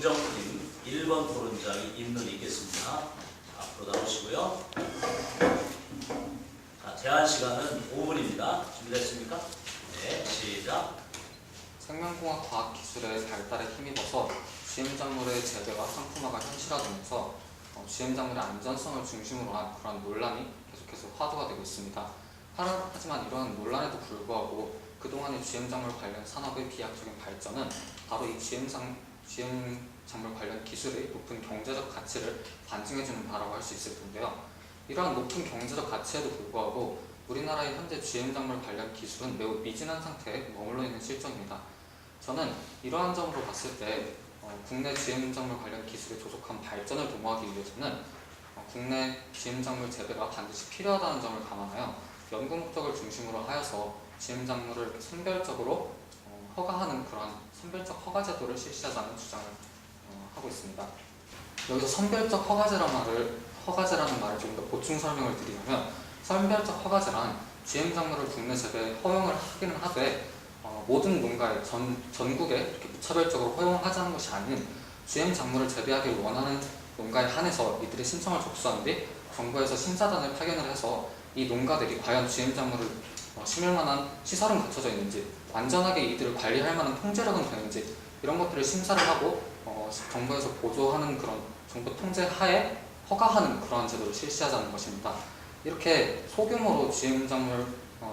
김정훈님 1번 토론장이 있는 있겠습니다. 앞으로 나오시고요. 자, 제한 시간은 5분입니다. 준비됐습니까? 네, 시작. 생명공학 과학기술의 발달에 힘입어서 GM작물의 재배와 상품화가 현실화되면서 GM작물의 안전성을 중심으로 한 그런 논란이 계속해서 화두가 되고 있습니다. 하지만 이러한 논란에도 불구하고 그동안의 GM작물 관련 산업의 비약적인 발전은 바로 이 GM작물 관련 기술의 높은 경제적 가치를 반증해주는 바라고 할 수 있을 텐데요. 이러한 높은 경제적 가치에도 불구하고 우리나라의 현재 GM작물 관련 기술은 매우 미진한 상태에 머물러 있는 실정입니다. 저는 이러한 점으로 봤을 때 국내 GM작물 관련 기술의 조속한 발전을 도모하기 위해서는 국내 GM작물 재배가 반드시 필요하다는 점을 감안하여 연구 목적을 중심으로 하여서 GM작물을 선별적으로 허가하는 그러한 선별적 허가 제도를 실시하자는 주장을 하고 있습니다. 여기서 선별적 허가제라는 말을 좀 더 보충 설명을 드리자면, 선별적 허가제란 GM작물을 국내 재배에 허용을 하기는 하되 모든 농가에 전국에 이렇게 무차별적으로 허용하자는 것이 아닌 GM작물을 재배하길 원하는 농가에 한해서 이들의 신청을 접수한 뒤 정부에서 심사단을 파견을 해서 이 농가들이 과연 GM작물을 심을 만한 시설은 갖춰져 있는지, 안전하게 이들을 관리할 만한 통제력은 되는지, 이런 것들을 심사를 하고 정부에서 보조하는 그런 정부 통제 하에 허가하는 그러한 제도를 실시하자는 것입니다. 이렇게 소규모로 GM작물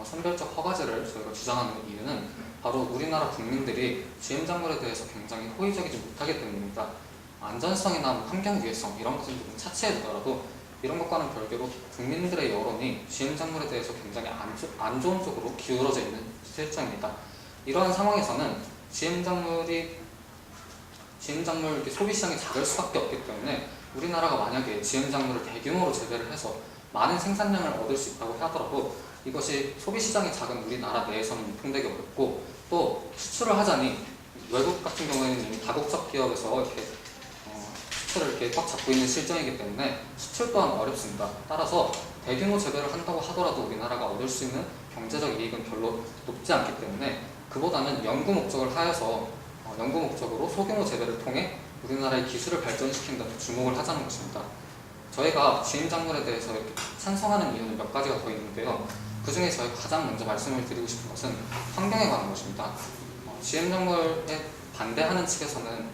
선별적 허가제를 저희가 주장하는 이유는 바로 우리나라 국민들이 GM작물에 대해서 굉장히 호의적이지 못하기 때문입니다. 안전성이나 환경 유해성 이런 것은 조금 차치해 두더라도 이런 것과는 별개로 국민들의 여론이 GM작물에 대해서 굉장히 안 좋은 쪽으로 기울어져 있는 실정입니다. 이러한 상황에서는 GM작물 소비 시장이 작을 수밖에 없기 때문에 우리나라가 만약에 GM작물을 대규모로 재배를 해서 많은 생산량을 얻을 수 있다고 하더라도 이것이 소비 시장이 작은 우리나라 내에서는 유통되기 어렵고, 또 수출을 하자니 외국 같은 경우에는 이미 다국적 기업에서 이렇게 수출을 이렇게 꽉 잡고 있는 실정이기 때문에 수출 또한 어렵습니다. 따라서 대규모 재배를 한다고 하더라도 우리나라가 얻을 수 있는 경제적 이익은 별로 높지 않기 때문에 그보다는 연구 목적을 하여서 연구 목적으로 소규모 재배를 통해 우리나라의 기술을 발전시킨다 더 주목을 하자는 것입니다. 저희가 GM작물에 대해서 이렇게 찬성하는 이유는 몇 가지가 더 있는데요. 그 중에 저희가 가장 먼저 말씀을 드리고 싶은 것은 환경에 관한 것입니다. GM작물에 반대하는 측에서는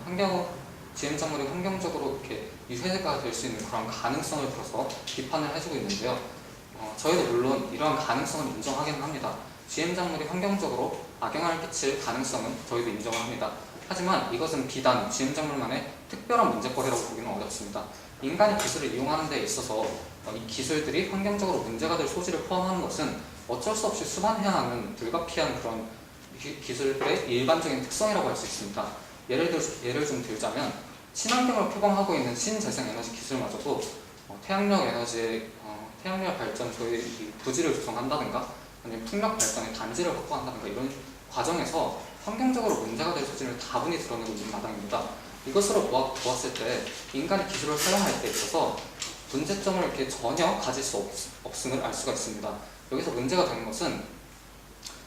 GM작물이 환경적으로 이렇게 유해가 될 수 있는 그런 가능성을 들어서 비판을 해주고 있는데요. 저희도 물론 이러한 가능성을 인정하기는 합니다. GM작물이 환경적으로 악영향을 끼칠 가능성은 저희도 인정을 합니다. 하지만 이것은 비단 GM작물만의 특별한 문제거리라고 보기는 어렵습니다. 인간이 기술을 이용하는 데 있어서 이 기술들이 환경적으로 문제가 될 소지를 포함하는 것은 어쩔 수 없이 수반해야 하는 불가피한 그런 기술들의 일반적인 특성이라고 할 수 있습니다. 예를 좀 들자면 친환경을 표방하고 있는 신재생에너지 기술마저도 태양력 발전 저희 부지를 조성한다든가 아니면 풍력 발전의 단지를 확보한다든가 이런 과정에서 환경적으로 문제가 될 소지를 다분히 드러내고 있는 마당입니다. 이것으로 보았을 때 인간이 기술을 사용할 때 있어서 문제점을 이렇게 전혀 가질 수 없음을 알 수가 있습니다. 여기서 문제가 되는 것은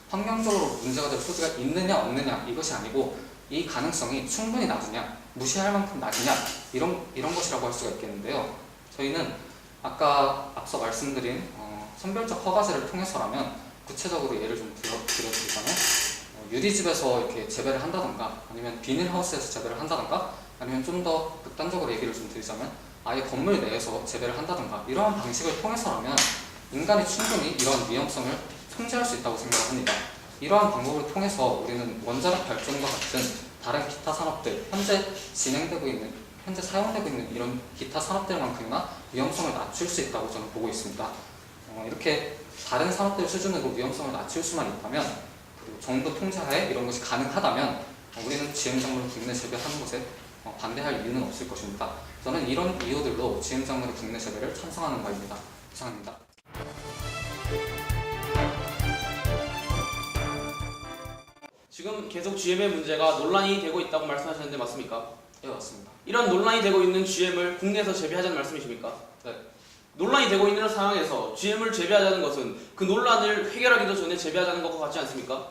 환경적으로 문제가 될 소지가 있느냐 없느냐 이것이 아니고 이 가능성이 충분히 낮으냐, 무시할 만큼 낮으냐 이런 것이라고 할 수가 있겠는데요. 저희는 앞서 말씀드린 선별적 허가제를 통해서라면 구체적으로 예를 좀 드려드리자면 유리집에서 이렇게 재배를 한다던가 아니면 비닐하우스에서 재배를 한다던가 아니면 좀 더 극단적으로 얘기를 좀 드리자면 아예 건물 내에서 재배를 한다던가 이러한 방식을 통해서라면 인간이 충분히 이러한 위험성을 통제할 수 있다고 생각을 합니다. 이러한 방법을 통해서 우리는 원자력 발전과 같은 다른 기타 산업들, 현재 사용되고 있는 이런 기타 산업들만큼이나 위험성을 낮출 수 있다고 저는 보고 있습니다. 이렇게 다른 산업들 수준으로 위험성을 낮출 수만 있다면, 그리고 정부 통제하에 이런 것이 가능하다면 우리는 GM작물을 국내 재배하는 것에 반대할 이유는 없을 것입니다. 저는 이런 이유들로 GM작물의 국내 재배를 찬성하는 바입니다. 이상입니다. 지금 계속 GM의 문제가 논란이 되고 있다고 말씀하셨는데 맞습니까? 네, 맞습니다. 이런 논란이 되고 있는 GM을 국내에서 재배하자는 말씀이십니까? 네. 논란이 되고 있는 상황에서 GM을 재배하자는 것은 그 논란을 해결하기도 전에 재배하자는 것과 같지 않습니까?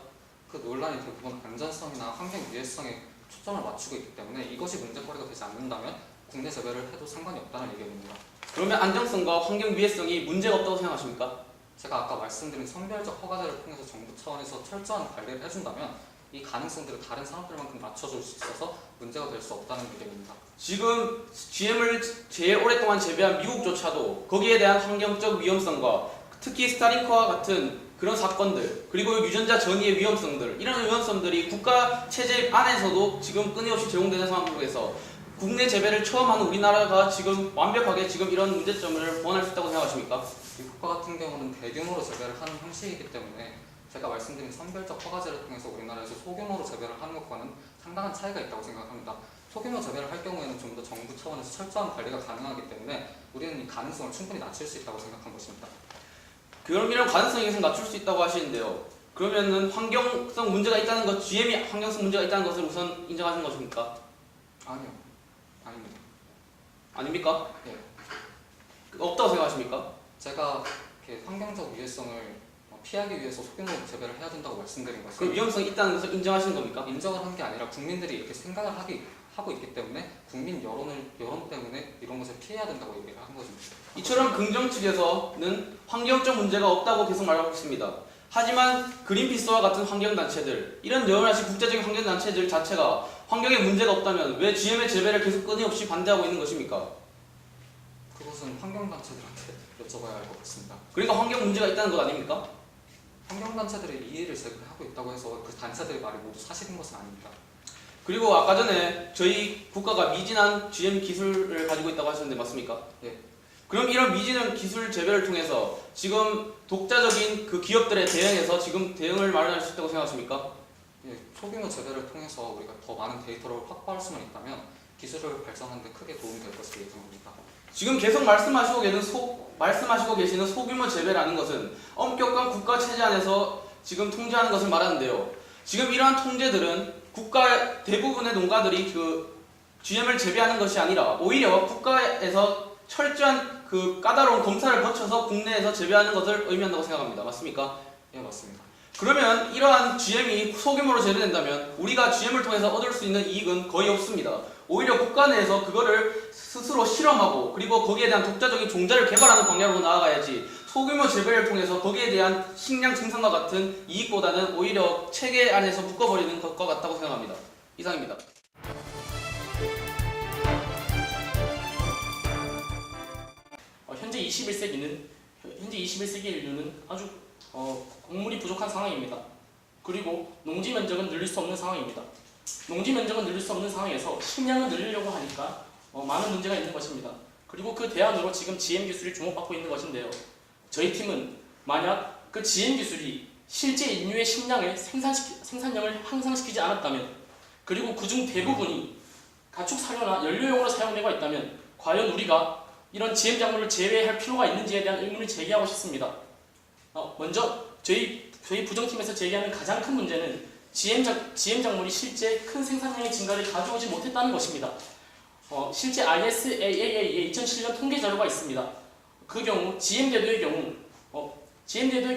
그 논란이 대부분 안전성이나 환경 유해성에 초점을 맞추고 있기 때문에 이것이 문제거리가 되지 않는다면 국내 재배를 해도 상관이 없다는 의견입니다. 그러면 안정성과 환경 위해성이 문제가 없다고 생각하십니까? 제가 아까 말씀드린 선별적 허가제를 통해서 정부 차원에서 철저한 관리를 해준다면 이 가능성들을 다른 산업들만큼 낮춰줄 수 있어서 문제가 될 수 없다는 의견입니다. 지금 GM을 제일 오랫동안 재배한 미국조차도 거기에 대한 환경적 위험성과 특히 스타링크와 같은 그런 사건들, 그리고 유전자 전이의 위험성들, 이런 위험성들이 국가 체제 안에서도 지금 끊임없이 제공되는 상황에서 국내 재배를 처음 하는 우리나라가 지금 완벽하게 지금 이런 문제점을 보완할 수 있다고 생각하십니까? 미국과 같은 경우는 대규모로 재배를 하는 형식이기 때문에 제가 말씀드린 선별적 허가제를 통해서 우리나라에서 소규모로 재배를 하는 것과는 상당한 차이가 있다고 생각합니다. 소규모 재배를 할 경우에는 좀 더 정부 차원에서 철저한 관리가 가능하기 때문에 우리는 이 가능성을 충분히 낮출 수 있다고 생각한 것입니다. 그럼 이런 가능성이 계속 낮출 수 있다고 하시는데요. 그러면은 환경성 문제가 있다는 것, GM이 환경성 문제가 있다는 것을 우선 인정하시는 것입니까? 아니요. 아닙니다. 아닙니까? 예. 없다고 생각하십니까? 제가 이렇게 환경적 위해성을 피하기 위해서 소규모 재배를 해야 된다고 말씀드린 그럼 것은 위험성이 있다는 것을 인정하시는 겁니까? 인정을 한 게 아니라 국민들이 이렇게 생각을 하고 있기 때문에 국민 여론 때문에 이런 것을 피해야 된다고 얘기를 한 것입니다. 이처럼 긍정 측에서는 환경적 문제가 없다고 계속 말하고 있습니다. 하지만 그린피스와 같은 환경단체들, 이런 여러 가지 국제적인 환경단체들 자체가 환경에 문제가 없다면 왜 GM의 재배를 계속 끊임없이 반대하고 있는 것입니까? 그것은 환경단체들한테 여쭤봐야 할 것 같습니다. 그러니까 환경 문제가 있다는 것 아닙니까? 환경단체들의 이해를 제공하고 있다고 해서 그 단체들의 말이 모두 사실인 것은 아닙니다. 그리고 아까 전에 저희 국가가 미진한 GM 기술을 가지고 있다고 하셨는데 맞습니까? 예. 그럼 이런 미진한 기술 재배를 통해서 지금 독자적인 그 기업들에 대응해서 지금 대응을 마련할 수 있다고 생각하십니까? 예, 소규모 재배를 통해서 우리가 더 많은 데이터를 확보할 수만 있다면 기술을 발전하는 데 크게 도움이 될 것으로 예상합니다. 지금 계속 말씀하시고 계시는 소규모 재배라는 것은 엄격한 국가 체제 안에서 지금 통제하는 것을 말하는데요. 지금 이러한 통제들은 국가 대부분의 농가들이 그 GM을 재배하는 것이 아니라 오히려 국가에서 철저한 그 까다로운 검사를 거쳐서 국내에서 재배하는 것을 의미한다고 생각합니다. 맞습니까? 예, 맞습니다. 그러면 이러한 GM이 소규모로 재배된다면 우리가 GM을 통해서 얻을 수 있는 이익은 거의 없습니다. 오히려 국가 내에서 그거를 스스로 실험하고 그리고 거기에 대한 독자적인 종자를 개발하는 방향으로 나아가야지 소규모 재배를 통해서 거기에 대한 식량 생산과 같은 이익보다는 오히려 체계 안에서 묶어버리는 것과 같다고 생각합니다. 이상입니다. 현재 21세기 인류는 아주 곡물이 부족한 상황입니다. 그리고 농지 면적은 늘릴 수 없는 상황입니다. 농지 면적은 늘릴 수 없는 상황에서 식량을 늘리려고 하니까 많은 문제가 있는 것입니다. 그리고 그 대안으로 지금 GM 기술이 주목받고 있는 것인데요. 저희 팀은 만약 그 GM 기술이 실제 인류의 식량의 생산량을 향상시키지 않았다면, 그리고 그중 대부분이 가축 사료나 연료용으로 사용되고 있다면 과연 우리가 이런 GM 작물을 제외할 필요가 있는지에 대한 의문을 제기하고 싶습니다. 먼저 저희 부정팀에서 제기하는 가장 큰 문제는 GM 작물이 실제 큰 생산량의 증가를 가져오지 못했다는 것입니다. 실제 ISAA의 2007년 통계 자료가 있습니다. 그 경우 GM 제도의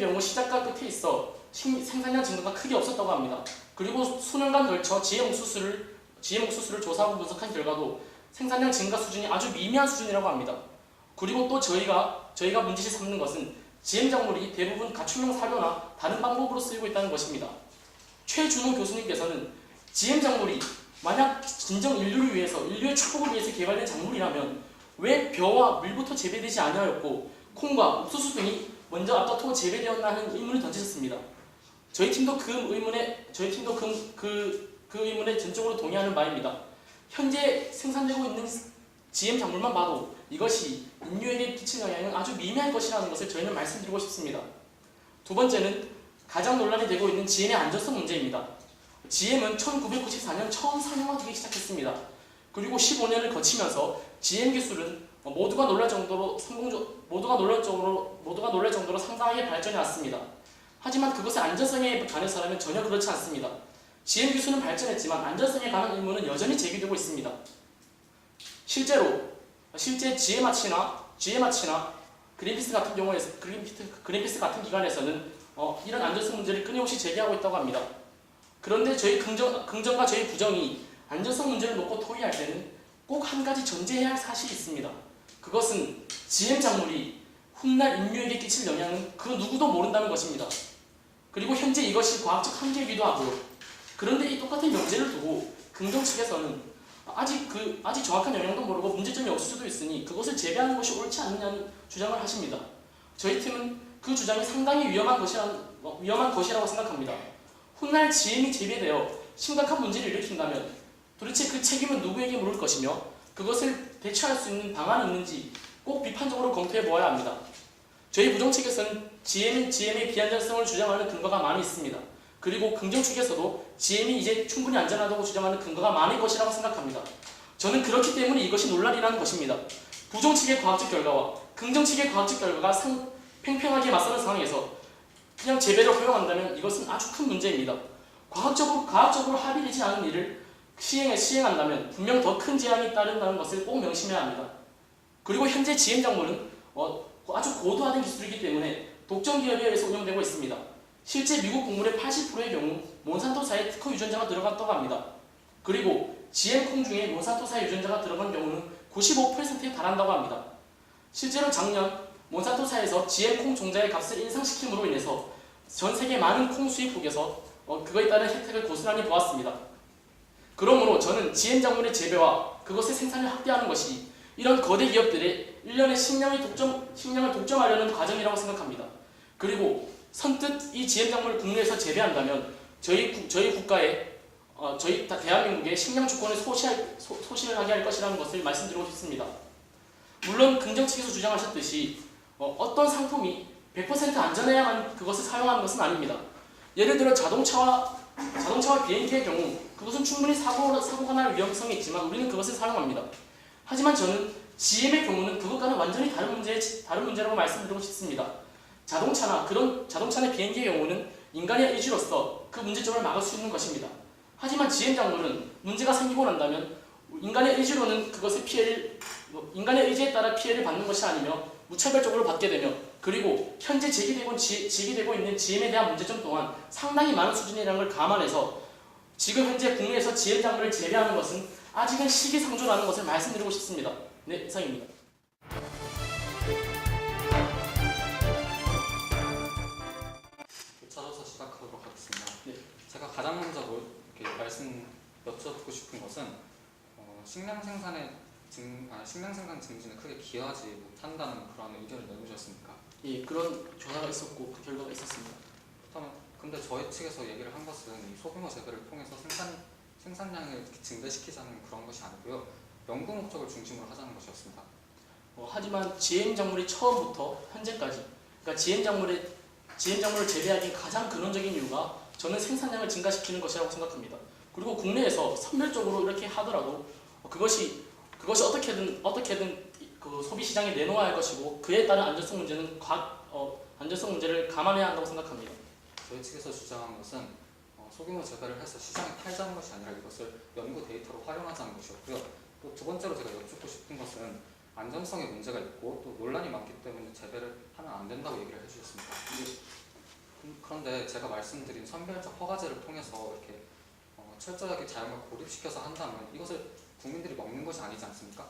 경우 시작과 끝에 있어 생산량 증가가 크게 없었다고 합니다. 그리고 수년간 걸쳐 GM 옥수수를 조사하고 분석한 결과도 생산량 증가 수준이 아주 미미한 수준이라고 합니다. 그리고 또 저희가 문제시 삼는 것은 GM 작물이 대부분 가축용 사료나 다른 방법으로 쓰이고 있다는 것입니다. 최준호 교수님께서는 GM 작물이 만약 진정 인류의 축복을 위해서 개발된 작물이라면 왜 벼와 물부터 재배되지 아니하였고 콩과 옥수수 등이 먼저 앞다투어 재배되었나 하는 의문을 던지셨습니다. 저희 팀도 그 의문에 전적으로 동의하는 바입니다. 현재 생산되고 있는 GM 작물만 봐도 이것이 인류에게 끼칠 영향은 아주 미미할 것이라는 것을 저희는 말씀드리고 싶습니다. 두 번째는 가장 논란이 되고 있는 GM의 안전성 문제입니다. GM은 1994년 처음 상용화되기 시작했습니다. 그리고 15년을 거치면서 GM 기술은 모두가 놀랄 정도로 상당하게 발전해 왔습니다. 하지만 그것의 안전성에 관해서라면 전혀 그렇지 않습니다. GM 기술은 발전했지만 안전성에 관한 의문은 여전히 제기되고 있습니다. 실제 GM아치나 그린피스 같은 기관에서는 이런 안전성 문제를 끊임없이 제기하고 있다고 합니다. 그런데 저희 긍정과 저희 부정이 안전성 문제를 놓고 토의할 때는 꼭 한 가지 전제해야 할 사실이 있습니다. 그것은 GM 작물이 훗날 인류에게 끼칠 영향은 그 누구도 모른다는 것입니다. 그리고 현재 이것이 과학적 한계이기도 하고요. 그런데 이 똑같은 명제를 두고 긍정 측에서는 아직 정확한 영향도 모르고 문제점이 없을 수도 있으니 그것을 재배하는 것이 옳지 않느냐는 주장을 하십니다. 저희 팀은 그 주장이 상당히 위험한 것이라고 생각합니다. 훗날 GM이 재배되어 심각한 문제를 일으킨다면 도대체 그 책임은 누구에게 물을 것이며 그것을 대처할 수 있는 방안이 있는지 꼭 비판적으로 검토해 보아야 합니다. 저희 부정 측에서는 GM의 비안전성을 주장하는 근거가 많이 있습니다. 그리고 긍정 측에서도 GM이 이제 충분히 안전하다고 주장하는 근거가 많을 것이라고 생각합니다. 저는 그렇기 때문에 이것이 논란이라는 것입니다. 부정 측의 과학적 결과와 긍정 측의 과학적 결과가 팽팽하게 맞서는 상황에서 그냥 재배를 허용한다면 이것은 아주 큰 문제입니다. 과학적으로 합의되지 않은 일을 시행한다면 분명 더 큰 재앙이 따른다는 것을 꼭 명심해야 합니다. 그리고 현재 GM 작물은 아주 고도화된 기술이기 때문에 독점 기업에 의해서 운영되고 있습니다. 실제 미국 곡물의 80%의 경우 몬산토사의 특허 유전자가 들어갔다고 합니다. 그리고 GM 콩 중에 몬산토사의 유전자가 들어간 경우는 95%에 달한다고 합니다. 실제로 작년 몬산토사에서 GM 콩 종자의 값을 인상시킴으로 인해서 전 세계 많은 콩 수입국에서 그거에 따른 혜택을 고스란히 보았습니다. 그러므로 저는 GM 작물의 재배와 그것의 생산을 확대하는 것이 이런 거대 기업들의 일련의 식량을 독점하려는 과정이라고 생각합니다. 그리고 선뜻 이 GM 작물을 국내에서 재배한다면 저희 대한민국의 식량 주권을 소실을 하게 할 것이라는 것을 말씀드리고 싶습니다. 물론 긍정 측에서 주장하셨듯이 어떤 상품이 100% 안전해야만 그것을 사용하는 것은 아닙니다. 예를 들어 자동차와 비행기의 경우 그것은 충분히 사고가 날 위험성이 있지만 우리는 그것을 사용합니다. 하지만 저는 GM의 경우는 그것과는 완전히 다른 문제라고 말씀드리고 싶습니다. 자동차나 비행기의 경우는 인간의 의지로서 그 문제점을 막을 수 있는 것입니다. 하지만 GM 작물은 문제가 생기고 난다면 인간의 의지에 따라 피해를 받는 것이 아니며 무차별적으로 받게 되며 그리고 현재 제기되고 있는 GM에 대한 문제점 또한 상당히 많은 수준이라는 걸 감안해서 지금 현재 국내에서 GM 작물을 재배하는 것은 아직은 시기상조라는 것을 말씀드리고 싶습니다. 네, 이상입니다. 교차조사 시작하도록 하겠습니다. 네. 제가 가장 먼저 이렇게 여쭤보고 싶은 것은 식량 생산 증진에 크게 기여하지 못한다는 그런 의견을 내놓으셨습니까? 예, 그런 조사가 있었고 그 결과가 있었습니다. 그렇다면 근데 저희 측에서 얘기를 한 것은 이 소규모 재배를 통해서 생산량을 증대시키자는 그런 것이 아니고요. 연구 목적을 중심으로 하자는 것이었습니다. 하지만 GM 작물이 처음부터 현재까지 그러니까 GM 작물을 재배하기 가장 근원적인 이유가 저는 생산량을 증가시키는 것이라고 생각합니다. 그리고 국내에서 선별적으로 이렇게 하더라도 그것이 어떻게든 그 소비 시장에 내놓아야 할 것이고 그에 따른 안전성 문제를 감안해야 한다고 생각합니다. 저희 측에서 주장한 것은 소규모 재배를 해서 시장에 팔자는 것이 아니라 이것을 연구 데이터로 활용하자는 것이었고요. 또 두 번째로 제가 여쭙고 싶은 것은 안전성에 문제가 있고 또 논란이 많기 때문에 재배를 하면 안 된다고 얘기를 해주셨습니다. 그런데 제가 말씀드린 선별적 허가제를 통해서 이렇게 철저하게 자연과 고립시켜서 한다면 이것을 국민들이 먹는 것이 아니지 않습니까?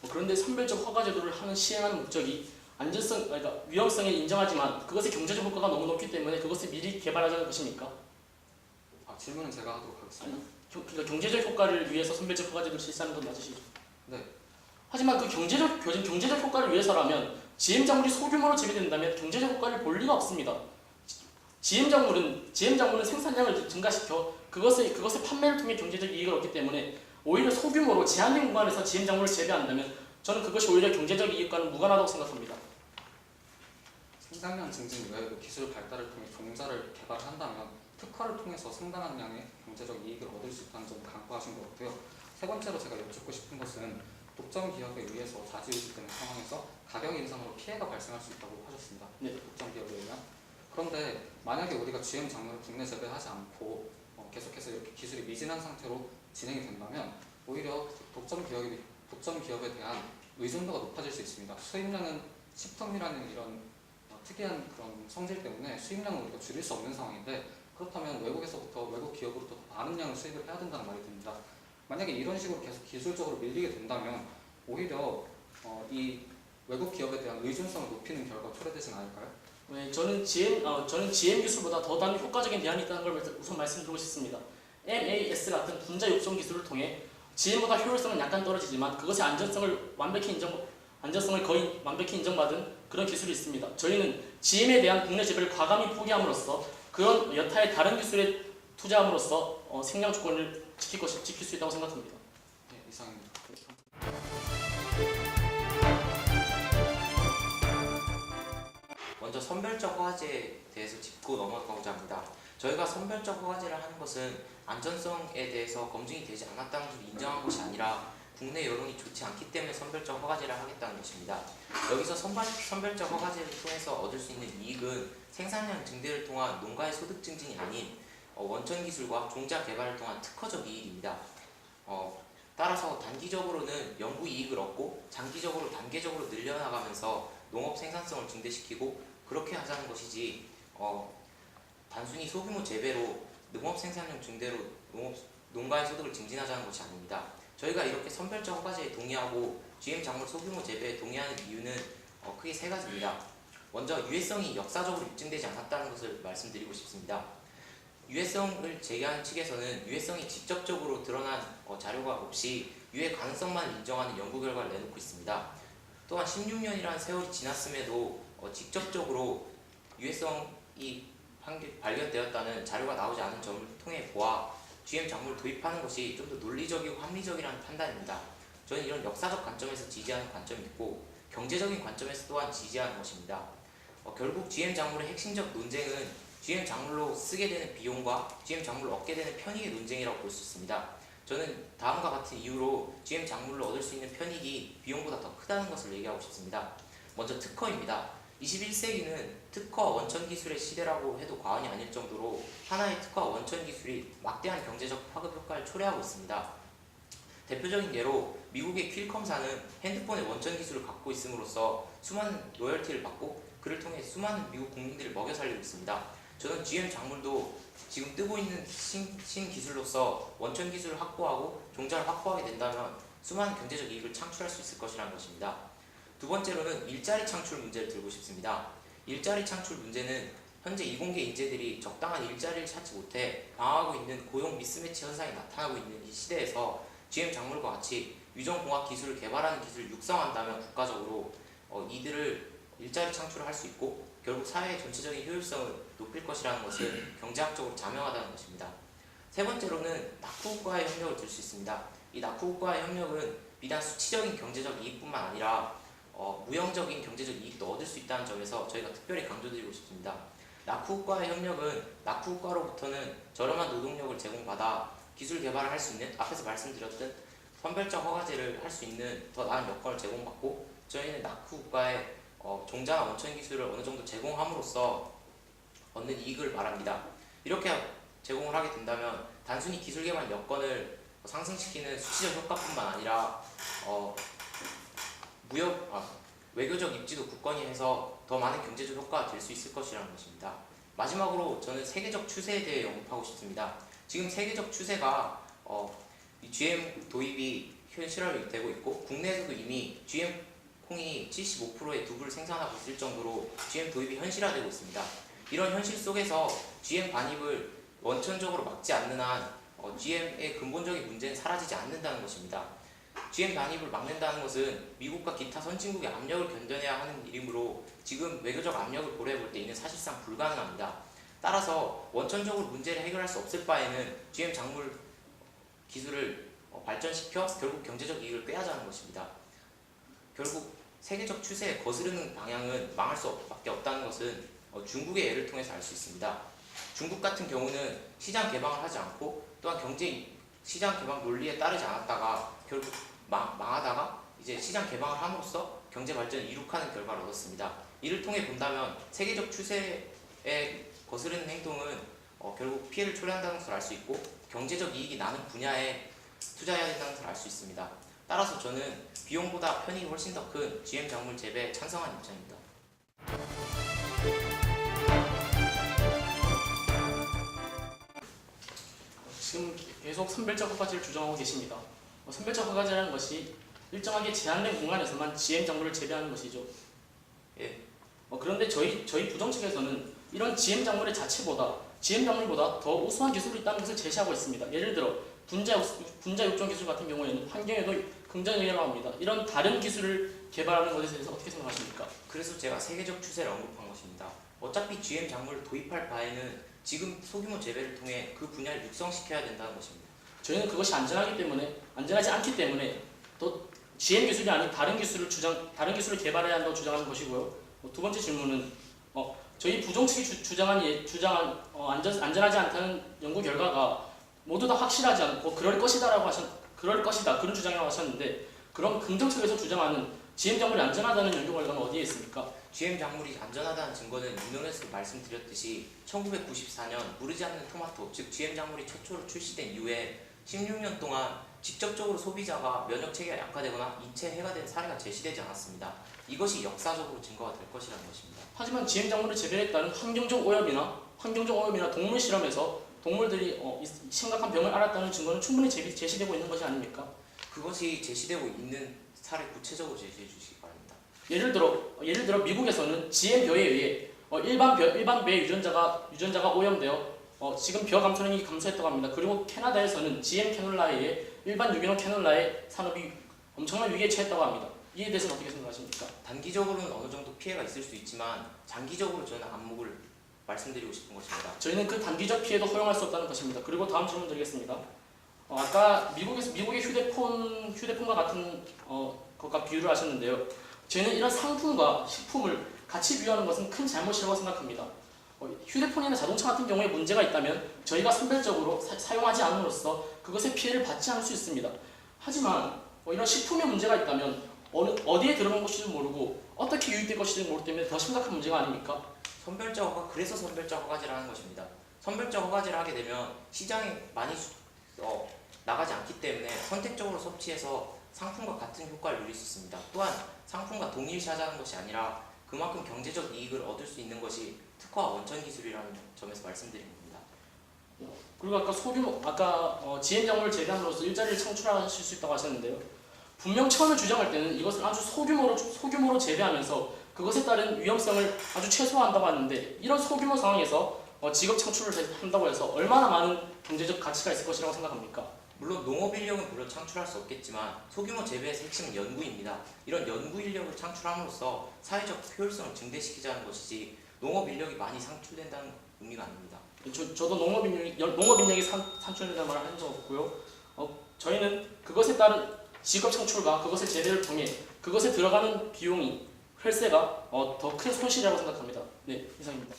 그런데 선별적 허가 제도를 시행하는 목적이 그러니까 위험성에 인정하지만 그것의 경제적 효과가 너무 높기 때문에 그것을 미리 개발하자는 것입니까? 질문은 제가 하도록 하겠습니다. 그러니까 경제적 효과를 위해서 선별적 허가 제도를 실시하는 건 맞으시죠? 네. 하지만 그 경제적 효과를 위해서라면 GM 작물이 소규모로 재배된다면 경제적 효과를 볼 리가 없습니다. GM 작물은 생산량을 증가시켜 그것의 판매를 통해 경제적 이익을 얻기 때문에 오히려 소규모로 제한된 공간에서 GM 작물을 재배한다면 저는 그것이 오히려 경제적 이익과는 무관하다고 생각합니다. 생산량 증진 외에도 기술 발달을 통해 종자를 개발한다면 특허를 통해서 상당한 양의 경제적 이익을 얻을 수 있다는 점을 강조하신 것 같고요. 세 번째로 제가 여쭙고 싶은 것은 독점 기업에 의해서 좌지우지되는 상황에서 가격 인상으로 피해가 발생할 수 있다고 하셨습니다. 네. 독점 기업에 의하면. 그런데 만약에 우리가 GM 작물을 국내 재배하지 않고 계속해서 이렇게 기술이 미진한 상태로 진행이 된다면 오히려 독점 기업에 대한 의존도가 높아질 수 있습니다. 수입량은 10톤이라는 이런 특이한 그런 성질 때문에 수입량을 우리가 줄일 수 없는 상황인데 그렇다면 외국 기업으로부터 더 많은 양을 수입을 해야 된다는 말이 듭니다. 만약에 이런 식으로 계속 기술적으로 밀리게 된다면 오히려 이 외국 기업에 대한 의존성을 높이는 결과가 초래되진 않을까요? 네, 저는 GM 기술보다 더 다른 효과적인 대안이 있다는 걸 우선 말씀드리고 싶습니다. MAS 같은 분자 욕정 기술을 통해 GM보다 효율성은 약간 떨어지지만 그것의 안전성을 거의 완벽히 인정받은 그런 기술이 있습니다. 저희는 GM에 대한 국내 재배를 과감히 포기함으로써 그런 여타의 다른 기술에 투자함으로써 생량 주권을 지킬 수 있다고 생각합니다. 네, 이상입니다. 먼저 선별적 허가제에 대해서 짚고 넘어가고자 합니다. 저희가 선별적 허가제를 하는 것은 안전성에 대해서 검증이 되지 않았다는 것을 인정한 것이 아니라 국내 여론이 좋지 않기 때문에 선별적 허가제를 하겠다는 것입니다. 여기서 선별적 허가제를 통해서 얻을 수 있는 이익은 생산량 증대를 통한 농가의 소득 증진이 아닌 원천 기술과 종자 개발을 통한 특허적 이익입니다. 따라서 단기적으로는 연구 이익을 얻고 장기적으로 단계적으로 늘려나가면서 농업 생산성을 증대시키고 그렇게 하자는 것이지 단순히 소규모 재배로 농업 생산량 증대로 농가의 소득을 증진하자는 것이 아닙니다. 저희가 이렇게 선별적 허가제에 동의하고 GM 작물 소규모 재배에 동의하는 이유는 크게 세 가지입니다. 먼저 유해성이 역사적으로 입증되지 않았다는 것을 말씀드리고 싶습니다. 유해성을 제기하는 측에서는 유해성이 직접적으로 드러난 자료가 없이 유해 가능성만 인정하는 연구 결과를 내놓고 있습니다. 또한 16년이라는 세월이 지났음에도 직접적으로 유해성이 발견되었다는 자료가 나오지 않은 점을 통해 보아 GM 작물을 도입하는 것이 좀 더 논리적이고 합리적이라는 판단입니다. 저는 이런 역사적 관점에서 지지하는 관점이 있고 경제적인 관점에서 또한 지지하는 것입니다. 결국 GM 작물의 핵심적 논쟁은 GM 작물로 쓰게 되는 비용과 GM 작물로 얻게 되는 편익의 논쟁이라고 볼 수 있습니다. 저는 다음과 같은 이유로 GM 작물로 얻을 수 있는 편익이 비용보다 더 크다는 것을 얘기하고 싶습니다. 먼저 특허입니다. 21세기는 특허 원천 기술의 시대라고 해도 과언이 아닐 정도로 하나의 특허 원천 기술이 막대한 경제적 파급 효과를 초래하고 있습니다. 대표적인 예로 미국의 퀼컴사는 핸드폰의 원천 기술을 갖고 있음으로써 수많은 로열티를 받고 그를 통해 수많은 미국 국민들을 먹여 살리고 있습니다. 저는 GM 작물도 지금 뜨고 있는 신기술로서 원천 기술을 확보하고 종자를 확보하게 된다면 수많은 경제적 이익을 창출할 수 있을 것이라는 것입니다. 두 번째로는 일자리 창출 문제를 들고 싶습니다. 일자리 창출 문제는 현재 이공계 인재들이 적당한 일자리를 찾지 못해 방황하고 있는 고용 미스매치 현상이 나타나고 있는 이 시대에서 GM 작물과 같이 유전공학 기술을 개발하는 기술을 육성한다면 국가적으로 이들을 일자리 창출을 할 수 있고 결국 사회의 전체적인 효율성을 높일 것이라는 것을 경제학적으로 자명하다는 것입니다. 세 번째로는 낙후국과의 협력을 들 수 있습니다. 이 낙후국과의 협력은 비단 수치적인 경제적 이익뿐만 아니라 무형적인 경제적 이익도 얻을 수 있다는 점에서 저희가 특별히 강조드리고 싶습니다. 낙후국과의 협력은 낙후국과로부터는 저렴한 노동력을 제공받아 기술 개발을 할 수 있는 앞에서 말씀드렸던 선별적 허가제를 할 수 있는 더 나은 여건을 제공받고 저희는 낙후국과의 종자나 원천 기술을 어느 정도 제공함으로써 얻는 이익을 말합니다. 이렇게 제공을 하게 된다면 단순히 기술 개발 여건을 상승시키는 수치적 효과뿐만 아니라 외교적 입지도 굳건히 해서 더 많은 경제적 효과가 될 수 있을 것이라는 것입니다. 마지막으로 저는 세계적 추세에 대해 언급하고 싶습니다. 지금 세계적 추세가 이 GM 도입이 현실화되고 있고 국내에서도 이미 GM 콩이 75%의 두부를 생산하고 있을 정도로 GM 도입이 현실화되고 있습니다. 이런 현실 속에서 GM 반입을 원천적으로 막지 않는 한 GM의 근본적인 문제는 사라지지 않는다는 것입니다. GM 반입을 막는다는 것은 미국과 기타 선진국의 압력을 견뎌내야 하는 일이므로 지금 외교적 압력을 고려해 볼 때 이는 사실상 불가능합니다. 따라서 원천적으로 문제를 해결할 수 없을 바에는 GM 작물 기술을 발전시켜 결국 경제적 이익을 꾀하자는 것입니다. 결국 세계적 추세에 거스르는 방향은 망할 수밖에 없다는 것은 중국의 예를 통해서 알 수 있습니다. 중국 같은 경우는 시장 개방을 하지 않고 또한 시장 개방 논리에 따르지 않았다가 결국 망하다가 이제 시장 개방을 함으로써 경제 발전을 이룩하는 결과를 얻었습니다. 이를 통해 본다면 세계적 추세에 거스르는 행동은 결국 피해를 초래한다는 것을 알 수 있고 경제적 이익이 나는 분야에 투자해야 된다는 것을 알 수 있습니다. 따라서 저는 비용보다 편익이 훨씬 더 큰 GM 작물 재배에 찬성한 입장입니다. 지금 계속 선별적 허가제를 주장하고 계십니다. 선별적 허가제라는 것이 일정하게 제한된 공간에서만 GM 작물을 재배하는 것이죠. 예. 그런데 저희 부정 측에서는 이런 GM 작물의 자체보다 GM 작물보다 더 우수한 기술이 있다는 것을 제시하고 있습니다. 예를 들어 분자 육종 기술 같은 경우에는 환경에도 긍정적인 영향을 합니다. 이런 다른 기술을 개발하는 것에 대해서 어떻게 생각하십니까? 그래서 제가 세계적 추세를 언급한 것입니다. 어차피 GM 작물을 도입할 바에는 지금 소규모 재배를 통해 그 분야를 육성시켜야 된다는 것입니다. 저희는 그것이 안전하지 않기 때문에 또 GM 기술이 아닌 다른 기술을 개발해야 한다고 주장하는 것이고요. 두 번째 질문은 저희 부정 측이 주장한 안전하지 않다는 연구 결과가 모두 다 확실하지 않고 그럴 것이다 그런 주장이라고 하셨는데, 그럼 긍정 측에서 주장하는 GM 작물이 안전하다는 연구 결과는 어디에 있습니까? GM 작물이 안전하다는 증거는 인터넷에서 말씀드렸듯이 1994년 무르지 않는 토마토, 즉 GM 작물이 최초로 출시된 이후에 16년 동안 직접적으로 소비자가 면역 체계가 약화되거나 인체 해가 된 사례가 제시되지 않았습니다. 이것이 역사적으로 증거가 될 것이라는 것입니다. 하지만 GM 작물을 재배에 따른 환경적 오염이나 동물 실험에서 동물들이 심각한 병을 앓았다는 증거는 충분히 제시되고 있는 것이 아닙니까? 그것이 제시되고 있는 사례 구체적으로 제시해 주시기 바랍니다. 예를 들어 미국에서는 GM 벼에 의해 일반 벼 유전자가 오염되어 지금 벼 감소량이 감소했다고 합니다. 그리고 캐나다에서는 GM 캐놀라에 의해 일반 유기농 캐놀라의 산업이 엄청난 위기에 처했다고 합니다. 이에 대해서는 어떻게 생각하십니까? 단기적으로는 어느 정도 피해가 있을 수 있지만 장기적으로 저는 안목을 말씀드리고 싶은 것입니다. 저희는 그 단기적 피해도 허용할 수 없다는 것입니다. 그리고 다음 질문 드리겠습니다. 아까 미국의 휴대폰과 같은 것과 비유를 하셨는데요. 저희는 이런 상품과 식품을 같이 비유하는 것은 큰 잘못이라고 생각합니다. 휴대폰이나 자동차 같은 경우에 문제가 있다면 저희가 선별적으로 사용하지 않음으로써 그것의 피해를 받지 않을 수 있습니다. 하지만 이런 식품에 문제가 있다면 어디에 들어간 것인지 모르고 어떻게 유입될 것인지 모르기 때문에 더 심각한 문제가 아닙니까? 그래서 선별적 허가제를 하는 것입니다. 선별적 허가제를 하게 되면 시장에 많이 나가지 않기 때문에 선택적으로 섭취해서 상품과 같은 효과를 누릴 수 있습니다. 또한 상품과 동일시하자는 것이 아니라 그만큼 경제적 이익을 얻을 수 있는 것이 특화와 원천 기술이라는 점에서 말씀드린 겁니다. 그리고 아까 GM 작물을 재배함으로써 일자리를 창출하실 수 있다고 하셨는데요. 분명 처음에 주장할 때는 이것을 아주 소규모로 재배하면서 그것에 따른 위험성을 아주 최소화한다고 하는데, 이런 소규모 상황에서 직업 창출을 한다고 해서 얼마나 많은 경제적 가치가 있을 것이라고 생각합니까? 물론 농업 인력은 물론 창출할 수 없겠지만 소규모 재배에서 핵심은 연구입니다. 이런 연구 인력을 창출함으로써 사회적 효율성을 증대시키자는 것이지 농업 인력이 많이 창출된다는 의미가 아닙니다. 저도 농업 인력이 창출된다는 말을 한 적 없고요. 저희는 그것에 따른 직업 창출과 그것의 재배를 통해 그것에 들어가는 비용이 혈세가 더 큰 손실이라고 생각합니다. 네, 이상입니다.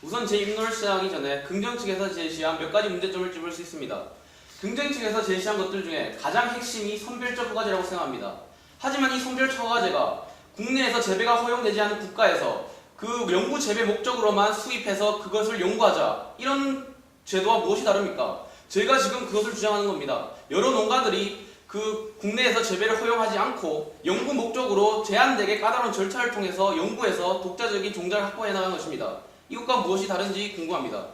우선 제 입론을 시작하기 전에 긍정 측에서 제시한 몇 가지 문제점을 짚을 수 있습니다. 긍정 측에서 제시한 것들 중에 가장 핵심이 선별적 허가제라고 생각합니다. 하지만 이 선별적 허가제가 국내에서 재배가 허용되지 않은 국가에서 그 연구 재배 목적으로만 수입해서 그것을 연구하자, 이런 제도와 무엇이 다릅니까? 저희가 지금 그것을 주장하는 겁니다. 여러 농가들이 그 국내에서 재배를 허용하지 않고 연구 목적으로 제한되게 까다로운 절차를 통해서 연구해서 독자적인 종자를 확보해 나가는 것입니다. 이것과 무엇이 다른지 궁금합니다.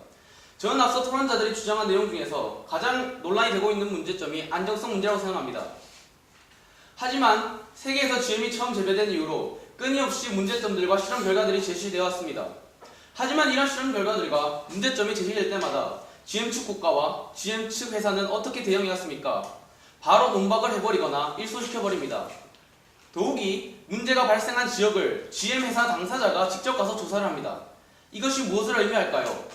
저는 앞서 토론자들이 주장한 내용 중에서 가장 논란이 되고 있는 문제점이 안정성 문제라고 생각합니다. 하지만 세계에서 GM이 처음 재배된 이후로 끊임없이 문제점들과 실험 결과들이 제시되어 왔습니다. 하지만 이런 실험 결과들과 문제점이 제시될 때마다 GM 측 국가와 GM 측 회사는 어떻게 대응해왔습니까? 바로 논박을 해버리거나 일소시켜버립니다. 더욱이 문제가 발생한 지역을 GM 회사 당사자가 직접 가서 조사를 합니다. 이것이 무엇을 의미할까요?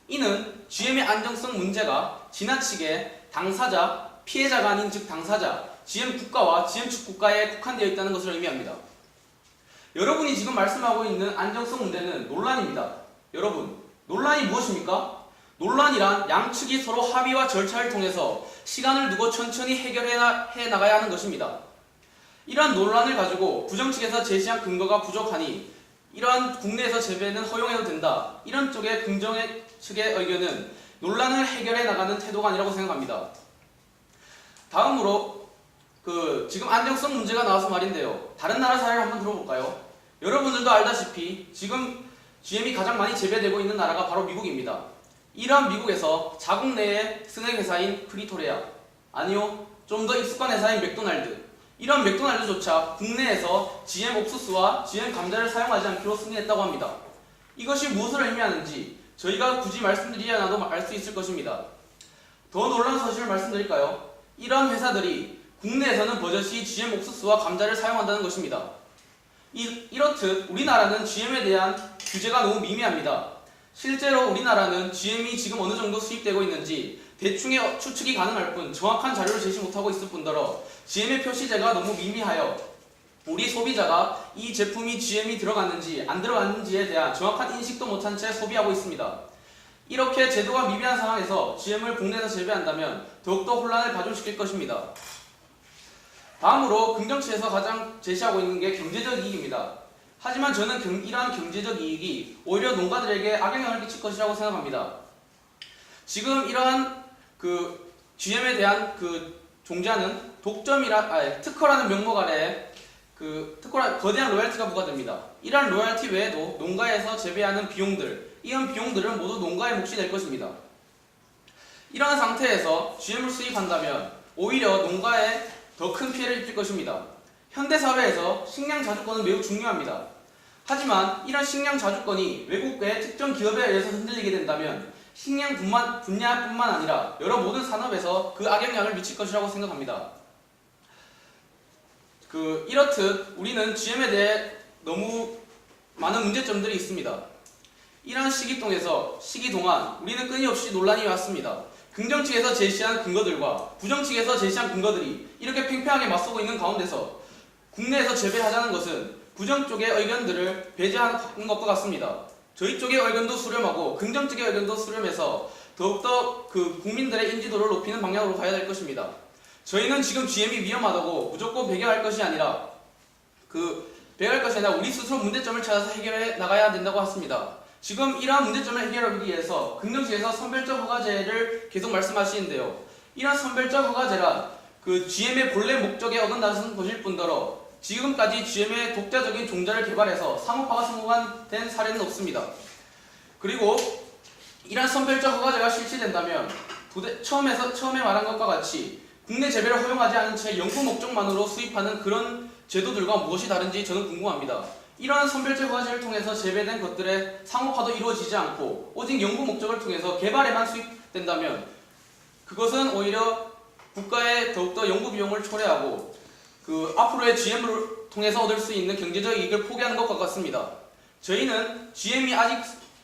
이는 GM의 안정성 문제가 지나치게 당사자, 피해자가 아닌 즉 당사자, GM 국가와 GM 측 국가에 국한되어 있다는 것을 의미합니다. 여러분이 지금 말씀하고 있는 안정성 문제는 논란입니다. 여러분, 논란이 무엇입니까? 논란이란 양측이 서로 합의와 절차를 통해서 시간을 두고 천천히 해결해 나가야 하는 것입니다. 이러한 논란을 가지고 부정 측에서 제시한 근거가 부족하니 이러한 국내에서 재배는 허용해도 된다, 이런 쪽의 긍정의 측의 의견은 논란을 해결해 나가는 태도가 아니라고 생각합니다. 다음으로 지금 안정성 문제가 나와서 말인데요. 다른 나라 사례를 한번 들어볼까요? 여러분들도 알다시피 지금 GM이 가장 많이 재배되고 있는 나라가 바로 미국입니다. 이러한 미국에서 자국 내의 스낵 회사인 프리토레아, 아니요, 좀 더 익숙한 회사인 맥도날드, 이런 맥도날드조차 국내에서 GM 옥수수와 GM 감자를 사용하지 않기로 승인했다고 합니다. 이것이 무엇을 의미하는지 저희가 굳이 말씀드리지 않아도 알 수 있을 것입니다. 더 놀라운 사실을 말씀드릴까요? 이러한 회사들이 국내에서는 버젓이 GM 옥수수와 감자를 사용한다는 것입니다. 이렇듯 우리나라는 GM에 대한 규제가 너무 미미합니다. 실제로 우리나라는 GM이 지금 어느 정도 수입되고 있는지 대충의 추측이 가능할 뿐 정확한 자료를 제시 못하고 있을 뿐더러 GM의 표시제가 너무 미미하여 우리 소비자가 이 제품이 GM이 들어갔는지 안 들어갔는지에 대한 정확한 인식도 못한 채 소비하고 있습니다. 이렇게 제도가 미비한 상황에서 GM을 국내에서 재배한다면 더욱더 혼란을 가중시킬 것입니다. 다음으로 긍정치에서 가장 제시하고 있는 게 경제적 이익입니다. 하지만 저는 이러한 경제적 이익이 오히려 농가들에게 악영향을 끼칠 것이라고 생각합니다. 지금 이러한 GM에 대한 종자는 특허라는 명목 아래에 거대한 로열티가 부과됩니다. 이러한 로열티 외에도 농가에서 재배하는 비용들, 이런 비용들은 모두 농가의 몫이 될 것입니다. 이러한 상태에서 GM을 수입한다면 오히려 농가에 더 큰 피해를 입힐 것입니다. 현대사회에서 식량 자주권은 매우 중요합니다. 하지만 이런 식량 자주권이 외국의 특정 기업에 의해서 흔들리게 된다면 식량 분야뿐만 아니라 여러 모든 산업에서 그 악영향을 미칠 것이라고 생각합니다. 이렇듯 우리는 GM에 대해 너무 많은 문제점들이 있습니다. 이러한 시기 동안 우리는 끊임없이 논란이 왔습니다. 긍정 측에서 제시한 근거들과 부정 측에서 제시한 근거들이 이렇게 팽팽하게 맞서고 있는 가운데서 국내에서 재배하자는 것은 부정 쪽의 의견들을 배제하는 것과 같습니다. 저희 쪽의 의견도 수렴하고 긍정 쪽의 의견도 수렴해서 더욱더 국민들의 인지도를 높이는 방향으로 가야 될 것입니다. 저희는 지금 GM이 위험하다고 무조건 배제할 것이 아니라 우리 스스로 문제점을 찾아서 해결해 나가야 된다고 했습니다. 지금 이러한 문제점을 해결하기 위해서 긍정측에서 선별적 허가제를 계속 말씀하시는데요. 이러한 선별적 허가제란 GM의 본래 목적에 어긋나는 것일 뿐더러 지금까지 GM의 독자적인 종자를 개발해서 상업화가 성공된 사례는 없습니다. 그리고 이러한 선별적 허가제가 실시된다면 처음에 말한 것과 같이 국내 재배를 허용하지 않은 채 연구 목적만으로 수입하는 그런 제도들과 무엇이 다른지 저는 궁금합니다. 이러한 선별적 허가제를 통해서 재배된 것들의 상업화도 이루어지지 않고 오직 연구 목적을 통해서 개발에만 수입된다면 그것은 오히려 국가에 더욱더 연구 비용을 초래하고 앞으로의 GM을 통해서 얻을 수 있는 경제적 이익을 포기하는 것과 같습니다. 저희는 GM이 아직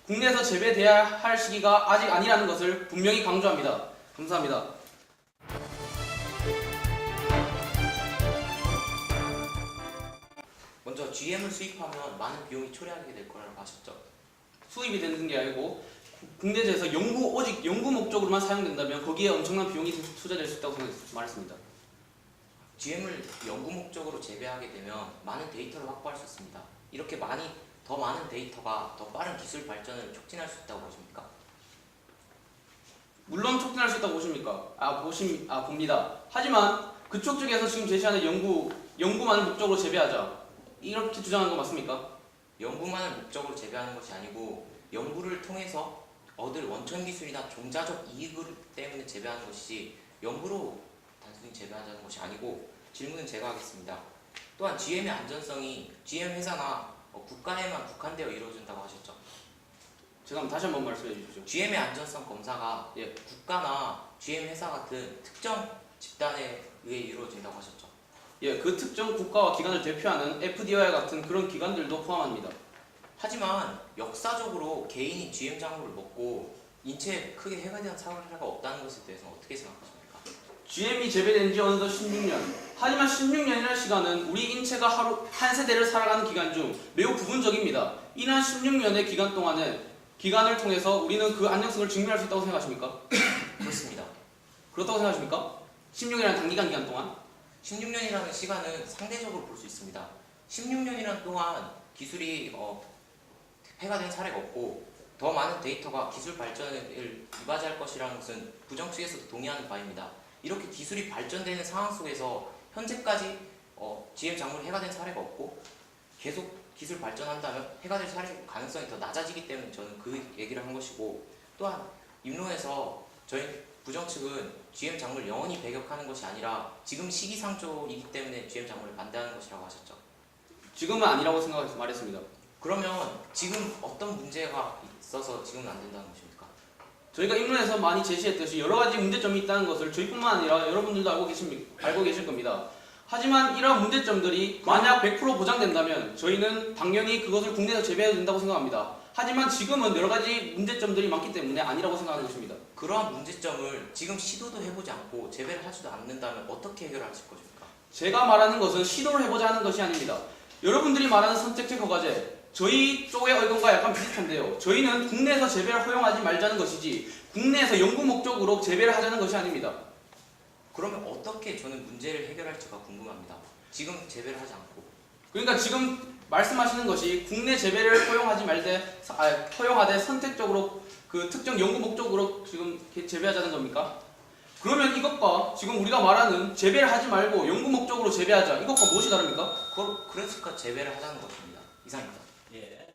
국내에서 재배돼야 할 시기가 아직 아니라는 것을 분명히 강조합니다. 감사합니다. 먼저 GM을 수입하면 많은 비용이 초래하게 될 거라고 하셨죠. 수입이 되는 게 아니고 국내에서 오직 연구 목적으로만 사용된다면 거기에 엄청난 비용이 투자될 수 있다고 말했습니다. GM을 연구 목적으로 재배하게 되면 많은 데이터를 확보할 수 있습니다. 이렇게 더 많은 데이터가 더 빠른 기술 발전을 촉진할 수 있다고 보십니까? 물론 촉진할 수 있다고 보십니까? 봅니다. 하지만 그쪽 쪽에서 지금 제시하는 연구만을 목적으로 재배하자, 이렇게 주장하는 거 맞습니까? 연구만을 목적으로 재배하는 것이 아니고 연구를 통해서 얻을 원천 기술이나 종자적 이익 때문에 재배하는 것이지 연구로 단순히 재배하자는 것이 아니고, 질문은 제가 하겠습니다. 또한 GM의 안전성이 GM 회사나 국가에만 국한되어 이루어진다고 하셨죠. 제가 다시 한번 말씀해 주십시오. GM의 안전성 검사가 국가나 GM 회사 같은 특정 집단에 의해 이루어진다고 하셨죠. 그 특정 국가와 기관을 대표하는 FDA와 같은 그런 기관들도 포함합니다. 하지만 역사적으로 개인이 GM 작물을 먹고 인체에 크게 해가 되는 사례가 없다는 것에 대해서는 어떻게 생각하십니까? GM이 재배된 지 어느덧 16년. 하지만 16년이라는 시간은 우리 인체가 한 세대를 살아가는 기간 중 매우 부분적입니다. 이러한 16년의 기간 동안은 기간을 통해서 우리는 그 안정성을 증명할 수 있다고 생각하십니까? 그렇습니다. 그렇다고 생각하십니까? 16년이라는 단기간 기간 동안? 16년이라는 시간은 상대적으로 볼 수 있습니다. 16년이라는 동안 기술이 해가 된 사례가 없고 더 많은 데이터가 기술 발전을 이바지할 것이라는 것은 부정 측에서도 동의하는 바입니다. 이렇게 기술이 발전되는 상황 속에서 현재까지 GM 작물이 해가 된 사례가 없고 계속 기술 발전한다면 해가 될 가능성이 더 낮아지기 때문에 저는 그 얘기를 한 것이고, 또한 입론에서 저희 부정 측은 GM 작물을 영원히 배격하는 것이 아니라 지금 시기상조이기 때문에 GM 작물을 반대하는 것이라고 하셨죠. 지금은 아니라고 생각해서 말했습니다. 그러면 지금 어떤 문제가 있어서 지금은 안 된다는 것입니까? 저희가 입론에서 많이 제시했듯이 여러 가지 문제점이 있다는 것을 저희뿐만 아니라 여러분들도 알고 계실 겁니다. 하지만 이러한 문제점들이 만약 100% 보장된다면 저희는 당연히 그것을 국내에서 재배해도 된다고 생각합니다. 하지만 지금은 여러 가지 문제점들이 많기 때문에 아니라고 생각하는 것입니다. 그러한 문제점을 지금 시도도 해보지 않고 재배를 하지도 않는다면 어떻게 해결하실 것입니까? 제가 말하는 것은 시도를 해보자 하는 것이 아닙니다. 여러분들이 말하는 선택적 허가제, 저희 쪽의 의견과 약간 비슷한데요. 저희는 국내에서 재배를 허용하지 말자는 것이지 국내에서 연구 목적으로 재배를 하자는 것이 아닙니다. 그러면 어떻게 저는 문제를 해결할지가 궁금합니다. 지금 재배를 하지 않고. 그러니까 지금 말씀하시는 것이 국내 재배를 허용하되 선택적으로 그 특정 연구 목적으로 지금 재배하자는 겁니까? 그러면 이것과 지금 우리가 말하는 재배를 하지 말고 연구 목적으로 재배하자, 이것과 무엇이 다릅니까? 그러니까 재배를 하자는 것입니다. 이상입니다. 예.